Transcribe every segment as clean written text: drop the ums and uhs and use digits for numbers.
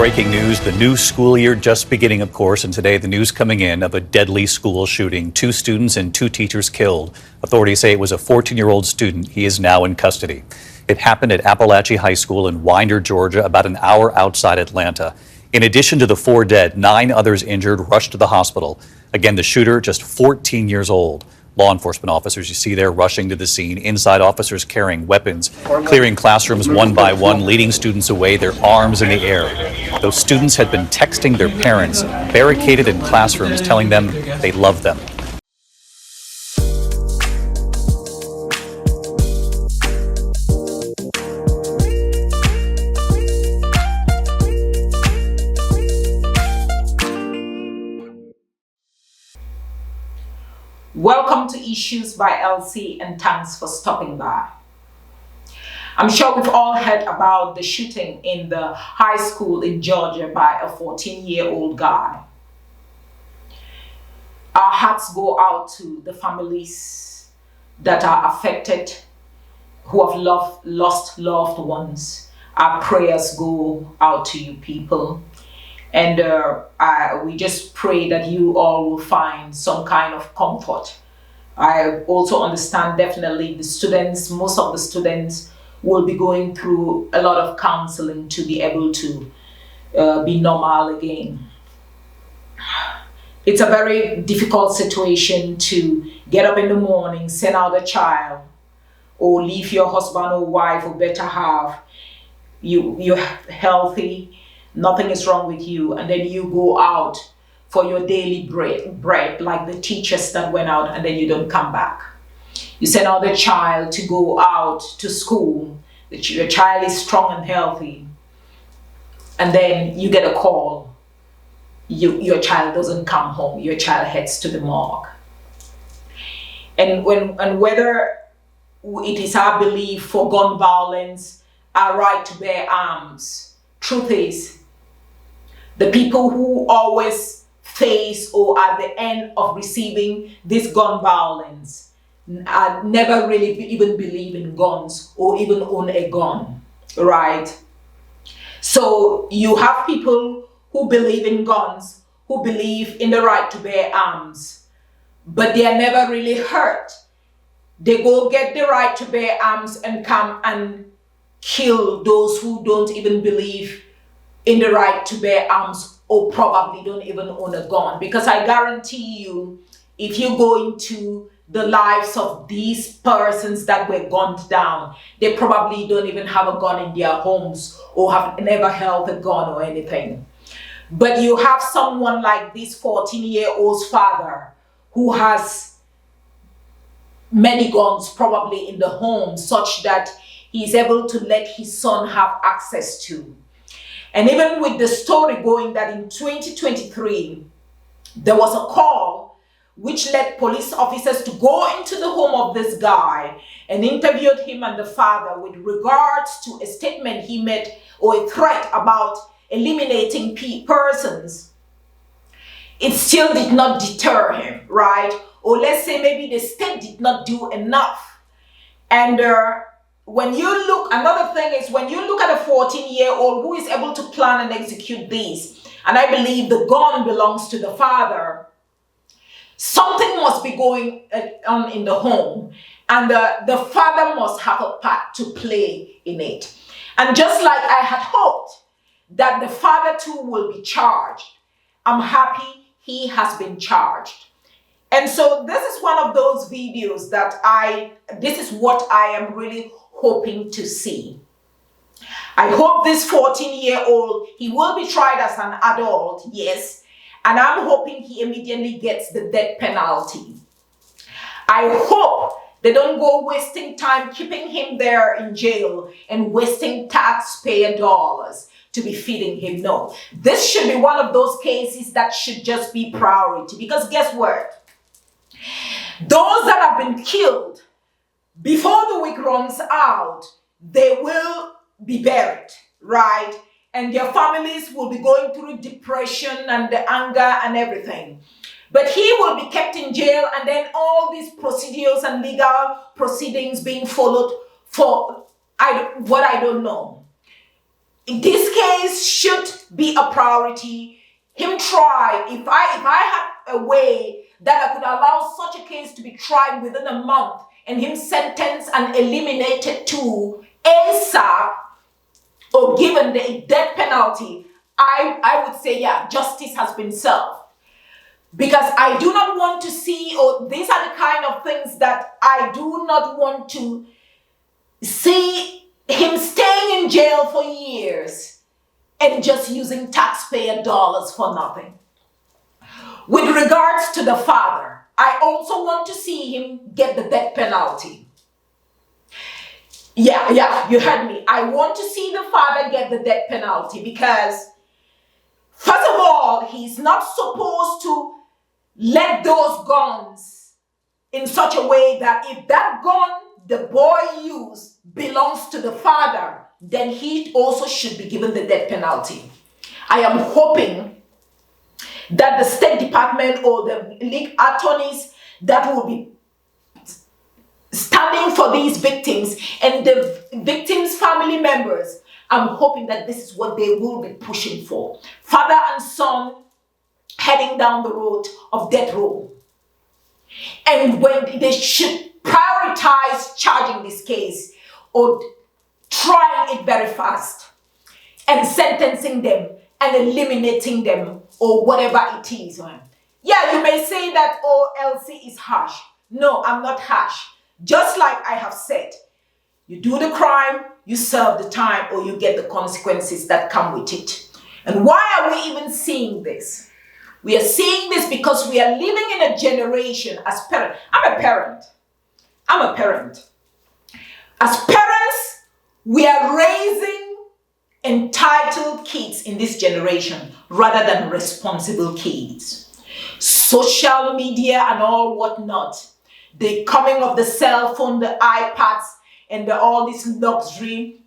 breaking news. The new school year just beginning, of course, and today the news coming in of a deadly school shooting. 2 students and 2 teachers killed. Authorities say it was a 14-year-old student. He is now in custody. It happened at Appalachia High School in Winder, Georgia, about an hour outside Atlanta. In addition to the 4 dead, 9 others injured rushed to the hospital. Again, the shooter just 14 years old. Law enforcement officers you see there rushing to the scene. Inside, officers carrying weapons, clearing classrooms one by one, leading students away, their arms in the air. Those students had been texting their parents, barricaded in classrooms, telling them they love them. Welcome to Issues by LC, and thanks for stopping by. I'm sure we've all heard about the shooting in the high school in Georgia by a 14-year-old guy. Our hearts go out to the families that are affected, who have lost loved ones. Our prayers go out to you people. And we just pray that you all will find some kind of comfort. I also understand definitely the students, most of the students will be going through a lot of counseling to be able to be normal again. It's a very difficult situation to get up in the morning, send out a child, or leave your husband or wife or better half. You're healthy. Nothing is wrong with you, and then you go out for your daily bread, like the teachers that went out, and then you don't come back. You send out the child to go out to school. Your child is strong and healthy, and then you get a call. Your child doesn't come home. Your child heads to the morgue. And whether it is our belief for gun violence, our right to bear arms, truth is, the people who always face or at the end of receiving this gun violence never really even believe in guns or even own a gun, right? So you have people who believe in guns, who believe in the right to bear arms, but they are never really hurt. They go get the right to bear arms and come and kill those who don't even believe in the right to bear arms or probably don't even own a gun. Because I guarantee you, if you go into the lives of these persons that were gunned down, they probably don't even have a gun in their homes or have never held a gun or anything. But you have someone like this 14-year-old's father who has many guns probably in the home, such that he's able to let his son have access to. And even with the story going that in 2023, there was a call which led police officers to go into the home of this guy and interviewed him and the father with regards to a statement he made or a threat about eliminating persons. It still did not deter him, right? Or let's say maybe the state did not do enough. And when you look, another thing is when you look at a 14-year-old who is able to plan and execute these, and I believe the gun belongs to the father, something must be going on in the home, and the father must have a part to play in it. And just like I had hoped that the father too will be charged, I'm happy he has been charged. And so this is one of those videos that this is what I am really hoping to see. I hope this 14-year-old, he will be tried as an adult, yes, and I'm hoping he immediately gets the death penalty. I hope they don't go wasting time keeping him there in jail and wasting taxpayer dollars to be feeding him. No, this should be one of those cases that should just be priority, because guess what? Those that have been killed, before the week runs out, they will be buried, right? And their families will be going through depression and the anger and everything. But he will be kept in jail, and then all these procedures and legal proceedings being followed for what I don't know. this case should be a priority. Him try, if I had a way that I could allow such a case to be tried within a month and him sentenced and eliminated to ASAP or given the death penalty, I would say, yeah, justice has been served. Because I do not want to see, or these are the kind of things that I do not want to see him staying in jail for years and just using taxpayer dollars for nothing. With regards to the father, I also want to see him get the death penalty. Yeah, you heard me. I want to see the father get the death penalty because, first of all, he's not supposed to let those guns in such a way that if that gun the boy used belongs to the father, then he also should be given the death penalty. I am hoping that the State Department or the league attorneys that will be standing for these victims and the victims' family members, I'm hoping that this is what they will be pushing for. Father and son heading down the road of death row. And when they should prioritize charging this case or trying it very fast and sentencing them and eliminating them or whatever it is. Yeah, you may say that, oh, LC is harsh. No, I'm not harsh. Just like I have said, you do the crime, you serve the time, or you get the consequences that come with it. And why are we even seeing this? We are seeing this because we are living in a generation as parents. I'm a parent. As parents, we are raising entitled kids in this generation rather than responsible kids. Social media and all whatnot, the coming of the cell phone, the iPads, and all these luxury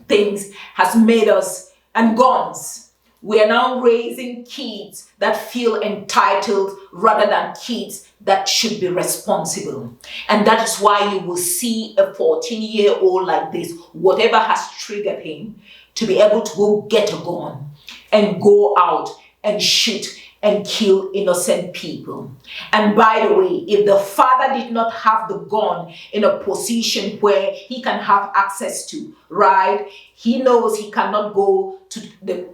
things has made us, and guns. We are now raising kids that feel entitled rather than kids that should be responsible. And that is why you will see a 14-year-old like this, whatever has triggered him, to be able to go get a gun and go out and shoot and kill innocent people. And by the way, if the father did not have the gun in a position where he can have access to, right, he knows he cannot go to the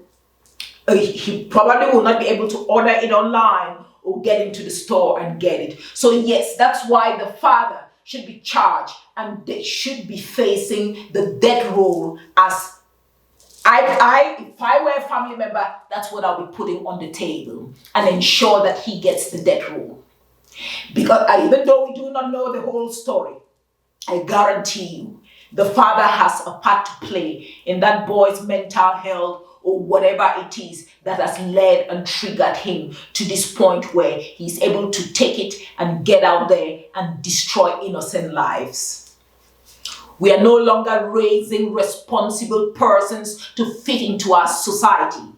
he probably will not be able to order it online or get into the store and get it. So yes, that's why the father should be charged and they should be facing the death row. As if I were a family member, that's what I'll be putting on the table and ensure that he gets the death row. Because even though we do not know the whole story, I guarantee you the father has a part to play in that boy's mental health or whatever it is that has led and triggered him to this point where he's able to take it and get out there and destroy innocent lives. We are no longer raising responsible persons to fit into our society.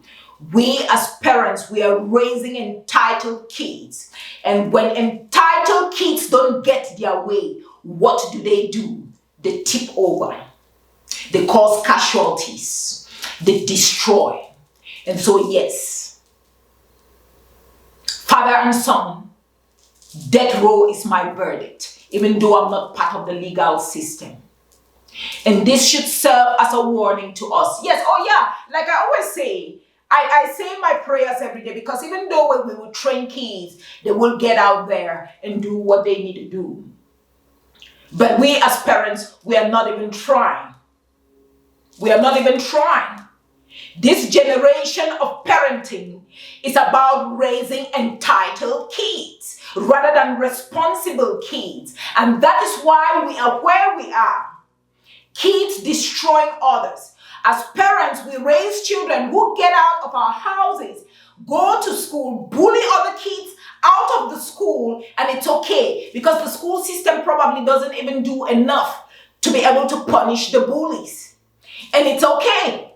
We as parents, we are raising entitled kids. And when entitled kids don't get their way, what do? They tip over. They cause casualties. They destroy. And so yes, father and son, death row is my verdict, even though I'm not part of the legal system. And this should serve as a warning to us. Yes, oh yeah, like I always say, I say my prayers every day, because even though when we will train kids, they will get out there and do what they need to do. But we as parents, we are not even trying. We are not even trying. This generation of parenting is about raising entitled kids rather than responsible kids. And that is why we are where we are. Kids destroying others. As parents, we raise children who get out of our houses, go to school, bully other kids out of the school, and it's okay because the school system probably doesn't even do enough to be able to punish the bullies. And it's okay.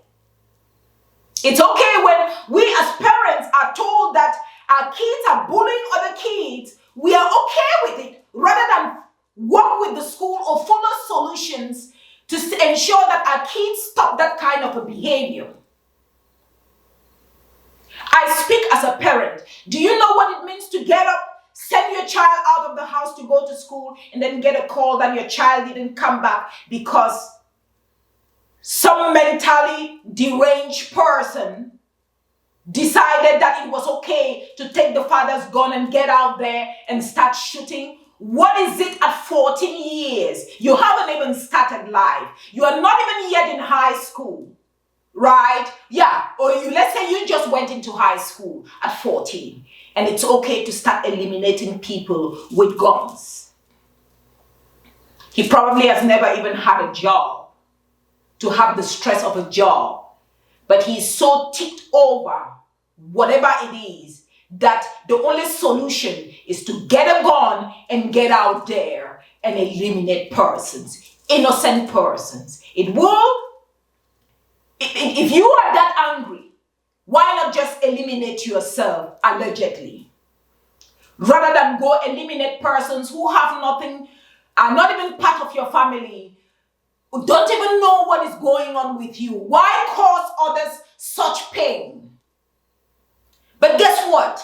It's okay when we as parents are told that our kids are bullying other kids. We are okay with it rather than work with the school or follow solutions to ensure that our kids stop that kind of a behavior. I speak as a parent. Do you know what it means to get up, send your child out of the house to go to school, and then get a call that your child didn't come back because some mentally deranged person decided that it was okay to take the father's gun and get out there and start shooting? What is it at 14 years? You haven't even started life. You are not even yet in high school, right? Yeah, or let's say you just went into high school at 14 and it's okay to start eliminating people with guns. He probably has never even had a job to have the stress of a job, but he's so ticked over whatever it is that the only solution is to get a gun and get out there and eliminate persons, innocent persons. If you are that angry, why not just eliminate yourself allegedly? Rather than go eliminate persons who have nothing, are not even part of your family, who don't even know what is going on with you. Why cause others such pain? But guess what?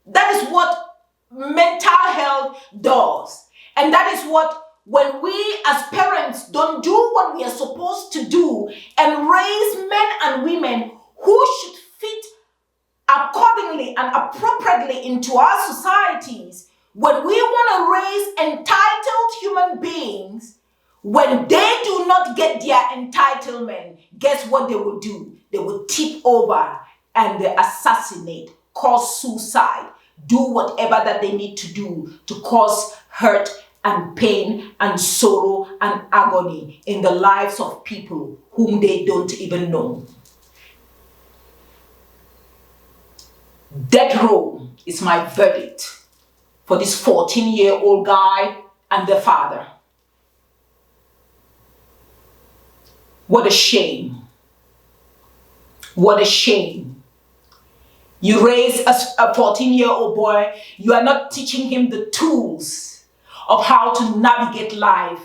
That is what mental health does. And that is what, when we as parents don't do what we are supposed to do and raise men and women who should fit accordingly and appropriately into our societies, when we want to raise entitled human beings, when they do not get their entitlement, guess what they will do? They will tip over and they assassinate, cause suicide, do whatever that they need to do to cause hurt and pain and sorrow and agony in the lives of people whom they don't even know. Death row is my verdict for this 14-year-old guy and the father. What a shame. What a shame. You raise a 14-year-old boy, you are not teaching him the tools of how to navigate life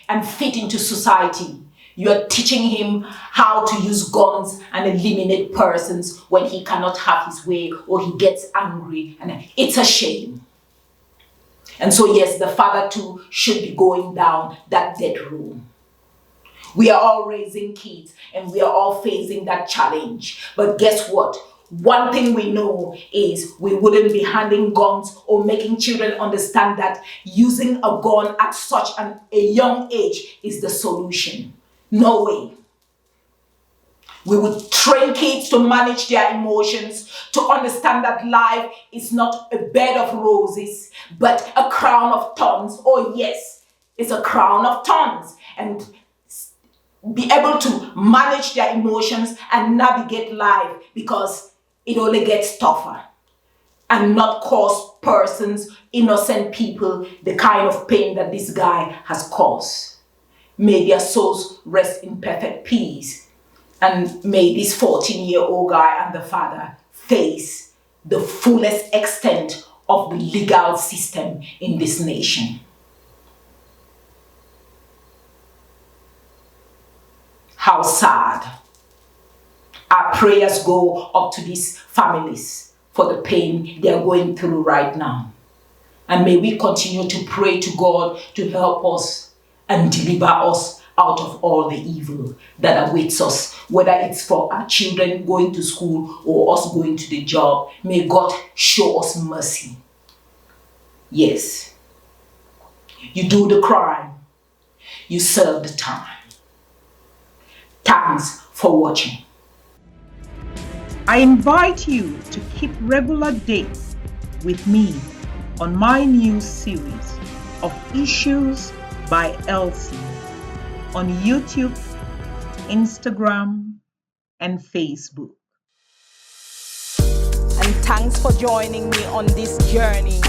and fit into society. You are teaching him how to use guns and eliminate persons when he cannot have his way or he gets angry. And it's a shame. And so yes, the father too should be going down that death row. We are all raising kids and we are all facing that challenge. But guess what? One thing we know is we wouldn't be handing guns or making children understand that using a gun at such a young age is the solution. No way. We would train kids to manage their emotions, to understand that life is not a bed of roses, but a crown of thorns. Oh yes, it's a crown of thorns. And be able to manage their emotions and navigate life, because it only gets tougher, and not cause persons, innocent people, the kind of pain that this guy has caused. May their souls rest in perfect peace, and may this 14-year-old guy and the father face the fullest extent of the legal system in this nation. How sad. Our prayers go up to these families for the pain they are going through right now. And may we continue to pray to God to help us and deliver us out of all the evil that awaits us, whether it's for our children going to school or us going to the job. May God show us mercy. Yes, you do the crime, you serve the time. Thanks for watching. I invite you to keep regular dates with me on my new series of Issues by Elsie on YouTube, Instagram, and Facebook. And thanks for joining me on this journey